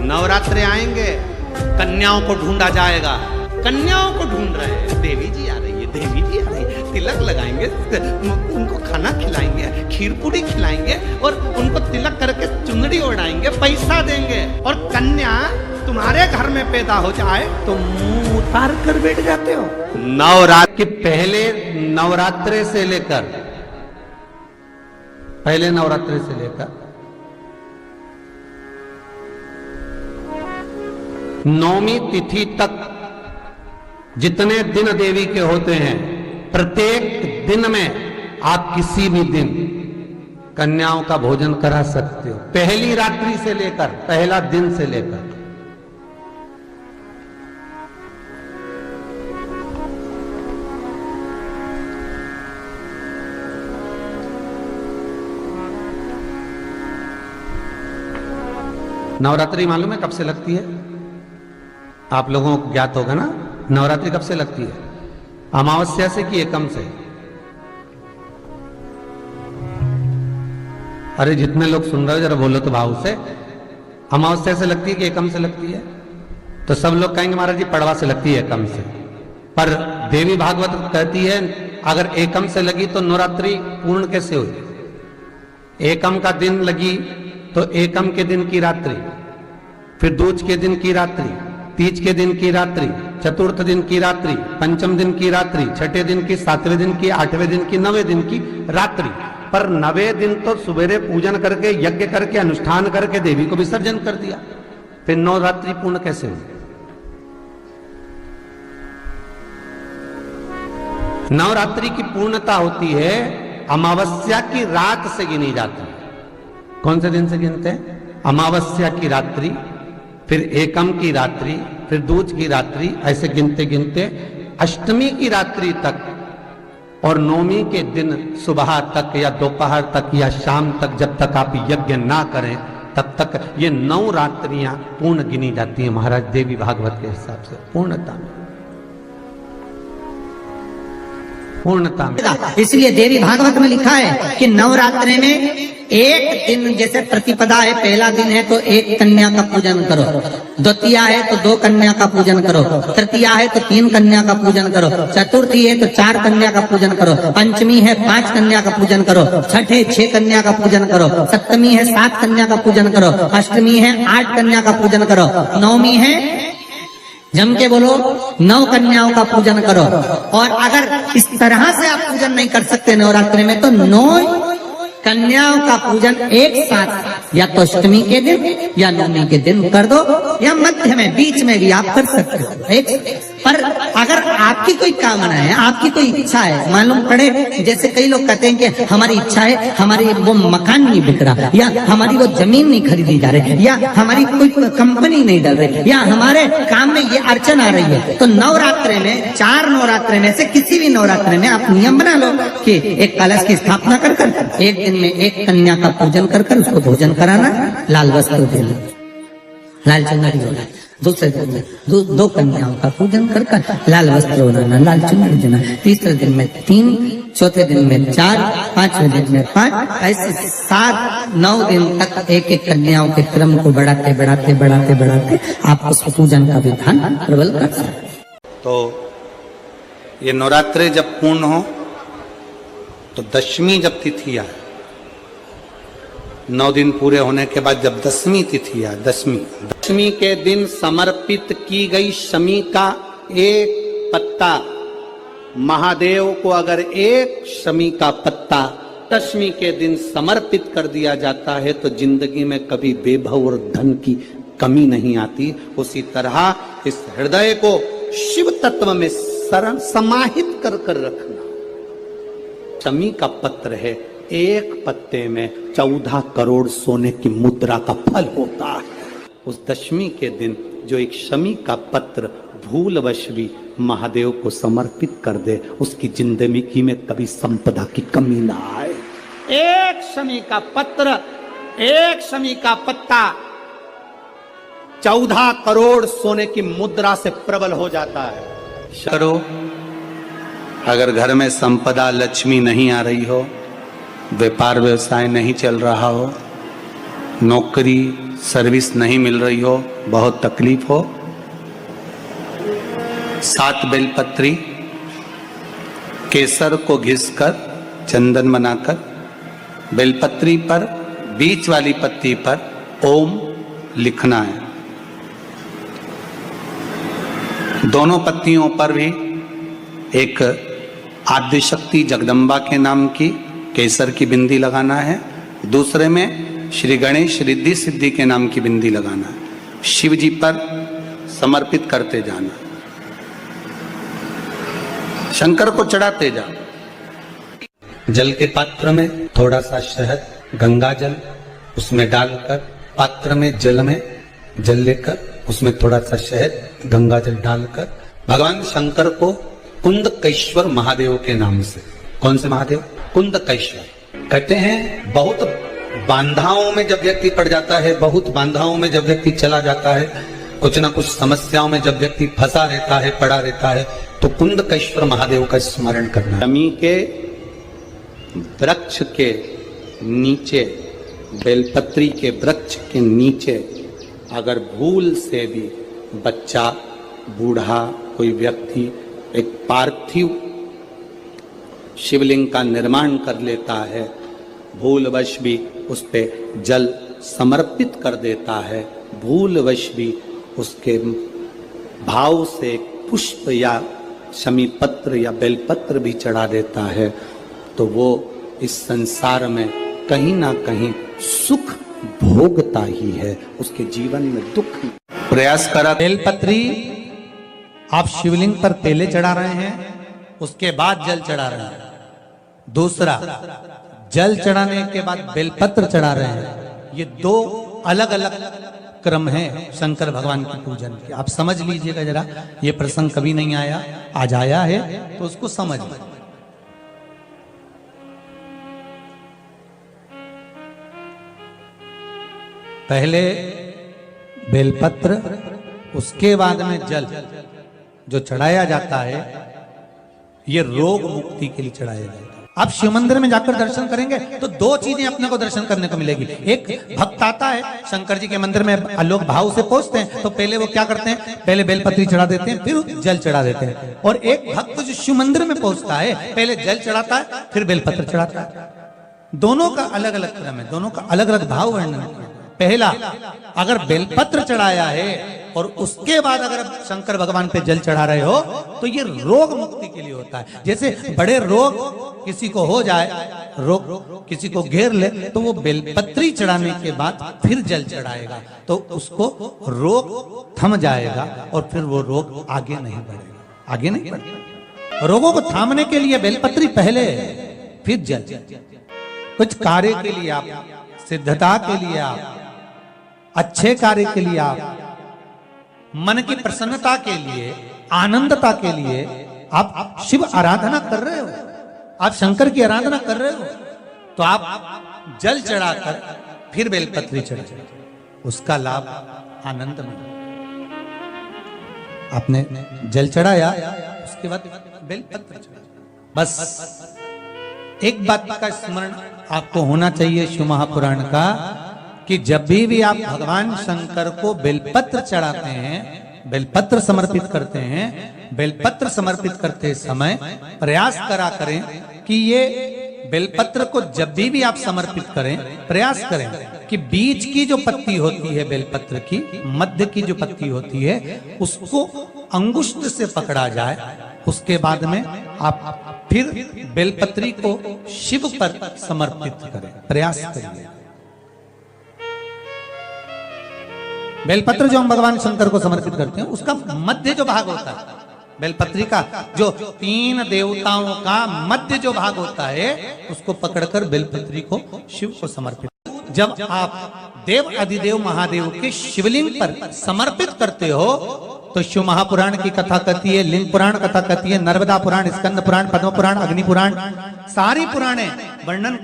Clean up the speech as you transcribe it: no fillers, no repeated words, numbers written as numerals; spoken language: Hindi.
नवरात्रे आएंगे, कन्याओं को ढूंढा जाएगा। कन्याओं को ढूंढ रहे हैं, देवी जी आ रही है, देवी जी आ रही है। तिलक लगाएंगे, उनको खाना खिलाएंगे, खीर पूरी खिलाएंगे और उनको तिलक करके चुनरी ओढ़ाएंगे, पैसा देंगे। और कन्या तुम्हारे घर में पैदा हो जाए तो मुंह उतार कर बैठ जाते हो। नवरात्र के पहले नवरात्रे से लेकर नौवीं तिथि तक जितने दिन देवी के होते हैं, प्रत्येक दिन में आप किसी भी दिन कन्याओं का भोजन करा सकते हो। पहली रात्रि से लेकर, पहला दिन से लेकर। नवरात्रि मालूम है कब से लगती है? आप लोगों को ज्ञात होगा ना, नवरात्रि कब से लगती है? अमावस्या से कि एकम से? अरे जितने लोग सुन रहे हो जरा बोलो तो भाव से। अमावस्या से लगती है कि एकम से लगती है? तो सब लोग कहेंगे महाराज जी पड़वा से लगती है, एकम से। पर देवी भागवत कहती है अगर एकम से लगी तो नवरात्रि पूर्ण कैसे हुई? एकम का दिन लगी तो एकम के दिन की रात्रि, फिर दूज के दिन की रात्रि, तीज के दिन की रात्रि, चतुर्थ दिन की रात्रि, पंचम दिन की रात्रि, छठे दिन की, सातवें दिन की, आठवें दिन की, नवें दिन की रात्रि। पर नवें दिन तो सुबेरे पूजन करके, यज्ञ करके, अनुष्ठान करके देवी को विसर्जन कर दिया। फिर नवरात्रि पूर्ण कैसे हुई? नवरात्रि की पूर्णता होती है अमावस्या की रात से गिनी जाती है। कौन से दिन से गिनते हैं? अमावस्या की रात्रि, फिर एकम की रात्रि, फिर दूज की रात्रि, ऐसे गिनते गिनते अष्टमी की रात्रि तक और नौवीं के दिन सुबह तक या दोपहर तक या शाम तक, जब तक आप यज्ञ ना करें तब तक ये 9 रात्रियां पूर्ण गिनी जाती हैं महाराज देवी भागवत के हिसाब से। पूर्णता में इसलिए देवी भागवत में लिखा है कि नवरात्रि में एक दिन, जैसे प्रतिपदा है, पहला दिन है तो एक कन्या का पूजन करो, द्वितीया है तो 2 कन्या का पूजन करो, तृतीया है तो 3 कन्या का पूजन करो, चतुर्थी है तो 4 कन्या का पूजन करो, पंचमी है 5 कन्या का पूजन करो, छठे 6 कन्या का पूजन करो, सप्तमी है 7 कन्या का पूजन करो, अष्टमी है 8 कन्या का पूजन करो, नवमी है, जम के बोलो, 9 कन्याओं का पूजन करो। और अगर इस तरह से आप पूजन नहीं कर सकते नवरात्रि में तो 9 कन्याओं का पूजन एक साथ या तो अष्टमी के दिन या नवमी के दिन कर दो, या मध्य में, बीच में भी आप कर सकते हो। पर अगर आपकी कोई कामना है, आपकी कोई इच्छा है, मालूम पड़े, जैसे कई लोग कहते हैं कि हमारी इच्छा है, हमारी वो मकान नहीं बिक रहा, या हमारी वो जमीन नहीं खरीदी जा रही, या हमारी कोई कंपनी नहीं डल रही, या हमारे काम में ये अड़चन आ रही है, तो नवरात्रि में, 4 नवरात्रि में से किसी भी नवरात्रि में आप नियम बना लो कि एक कलश की स्थापना कर एक दिन में एक कन्या का पूजन कर उसको भोजन कराना, लाल वस्त्र देना, लाल चुनरी होना। दूसरे दिन में 2 कन्याओं का पूजन कर लाल वस्त्र होना, लाल चुनरी देना। तीसरे दिन में 3, चौथे दिन में 4, 5वें दिन में 5, ऐसे 7-9 दिन तक एक कन्याओं के क्रम को बढ़ाते बढ़ाते बढ़ाते बढ़ाते आप उस पूजन का विधान प्रबल कर सकते। तो ये नवरात्रे जब पूर्ण हो तो दशमी जब तिथि आए, 9 दिन पूरे होने के बाद जब 10वीं तिथि आए, दशमी के दिन समर्पित की गई शमी का एक पत्ता, महादेव को अगर एक शमी का पत्ता दशमी के दिन समर्पित कर दिया जाता है तो जिंदगी में कभी वैभव और धन की कमी नहीं आती। उसी तरह इस हृदय को शिव तत्व में समाहित कर रखना। शमी का पत्र है, एक पत्ते में 14 करोड़ सोने की मुद्रा का फल होता है। उस दशमी के दिन जो एक शमी का पत्र भूलवश भी महादेव को समर्पित कर दे, उसकी जिंदगी में कभी संपदा की कमी ना आए। एक शमी का पत्र, एक शमी का पत्ता 14 करोड़ सोने की मुद्रा से प्रबल हो जाता है। करो, अगर घर में संपदा लक्ष्मी नहीं आ रही हो, व्यापार व्यवसाय नहीं चल रहा हो, नौकरी सर्विस नहीं मिल रही हो, बहुत तकलीफ हो, 7 बेलपत्री केसर को घिसकर चंदन बनाकर बेलपत्री पर बीच वाली पत्ती पर ओम लिखना है। दोनों पत्तियों पर भी एक आद्यशक्ति जगदम्बा के नाम की केसर की बिंदी लगाना है, दूसरे में श्री गणेश रिद्धि सिद्धि के नाम की बिंदी लगाना है। शिव जी पर समर्पित करते जाना, शंकर को चढ़ाते जा। जल के पात्र में थोड़ा सा शहद, गंगा जल उसमें डालकर, पात्र में जल लेकर उसमें थोड़ा सा शहद, गंगा जल डालकर भगवान शंकर को कुंदकेश्वर महादेव के नाम से, कौन से महादेव? कुंदकेश्वर। कहते हैं बहुत बांधाओं में जब व्यक्ति पड़ जाता है, बहुत बांधाओं में जब व्यक्ति चला जाता है, कुछ ना कुछ समस्याओं में जब व्यक्ति फंसा रहता है, पड़ा रहता है, तो कुंदकेश्वर महादेव का स्मरण करना। शमी के वृक्ष के नीचे, बेलपत्री के वृक्ष के नीचे अगर भूल से भी बच्चा, बूढ़ा, कोई व्यक्ति एक पार्थिव शिवलिंग का निर्माण कर लेता है, भूलवश भी उस पे जल समर्पित कर देता है, भूलवश भी उसके भाव से पुष्प या शमी पत्र या बेलपत्र भी चढ़ा देता है, तो वो इस संसार में कहीं ना कहीं सुख भोगता ही है, उसके जीवन में दुख प्रयास करा। बेलपत्री आप शिवलिंग पर पहले चढ़ा रहे हैं, उसके बाद जल चढ़ा रहे हैं। दूसरा, जल चढ़ाने के बाद बेलपत्र चढ़ा रहे हैं। ये 2 अलग अलग क्रम है शंकर भगवान के पूजन के। आप समझ लीजिएगा जरा, ये प्रसंग कभी नहीं आया, आज आया है तो उसको समझ लीजिए। पहले बेलपत्र, उसके बाद में जल जो चढ़ाया जाता है, ये रोग मुक्ति के लिए चढ़ाया जाता है। आप शिव मंदिर में जाकर दर्शन करेंगे तो 2 चीजें अपने को दर्शन करने को मिलेगी। एक, भक्त आता है शंकर जी के मंदिर में, लोग भाव से पहुंचते हैं, तो पहले वो क्या करते हैं? पहले बेलपत्री चढ़ा देते हैं, फिर जल चढ़ा देते हैं। और एक भक्त जो शिव मंदिर में पहुंचता है, पहले जल चढ़ाता है, फिर बेलपत्र चढ़ाता है। दोनों का अलग अलग क्रम है, दोनों का अलग अलग भाव वर्णन है। पहला, अगर बेलपत्र चढ़ाया है और उसके बाद अगर शंकर भगवान पे जल चढ़ा रहे हो, तो ये रोग मुक्ति के लिए होता है। जैसे बड़े रोग किसी को हो जाए, रोग किसी को घेर ले, तो वो बेलपत्री चढ़ाने के बाद फिर जल चढ़ाएगा, तो उसको रोग थम जाएगा और फिर वो रोग आगे नहीं बढ़ेगा, आगे नहीं बढ़ेगा। रोगों को थामने के लिए बेलपत्री पहले, फिर जल। कुछ कार्य के लिए आप, सिद्धता के लिए आप, अच्छे कार्य के लिए आप, मन की प्रसन्नता के लिए, आनंदता के लिए आप शिव आराधना कर रहे हो, आप शंकर की आराधना कर रहे हो, तो आप जल चढ़ाकर फिर बेलपत्री चढ़ाए, उसका लाभ आनंद में। आपने जल चढ़ाया, उसके बाद बेलपत्र चढ़ाया। बस एक बात का स्मरण आपको होना चाहिए शिव महापुराण का, कि जब भी आप भगवान शंकर को बेलपत्र चढ़ाते हैं, बेलपत्र समर्पित करते हैं, बेलपत्र समर्पित करते समय प्रयास करा करें कि ये बेलपत्र को जब भी आप समर्पित करें, प्रयास करें कि बीच की जो पत्ती होती है बेलपत्र की, मध्य की जो पत्ती होती है, उसको अंगुष्ठ से पकड़ा जाए। उसके बाद में आप फिर बेलपत्री को शिव पर समर्पित करें, प्रयास करिए। बेलपत्र जो हम भगवान शंकर को समर्पित करते हैं, उसका मध्य जो भाग होता है बेलपत्री का, जो 3 देवताओं का मध्य जो भाग होता है, उसको पकड़कर बेलपत्री को शिव को समर्पित। जब आप देव अधिदेव महादेव के शिवलिंग पर समर्पित करते हो, तो शिव महापुराण की कथा कहती है, लिंग पुराण कथा कहती है, नर्मदा पुराण, स्कंद पुराण, पद्म पुराण, अग्नि पुराण, सारी पुराणे वर्णन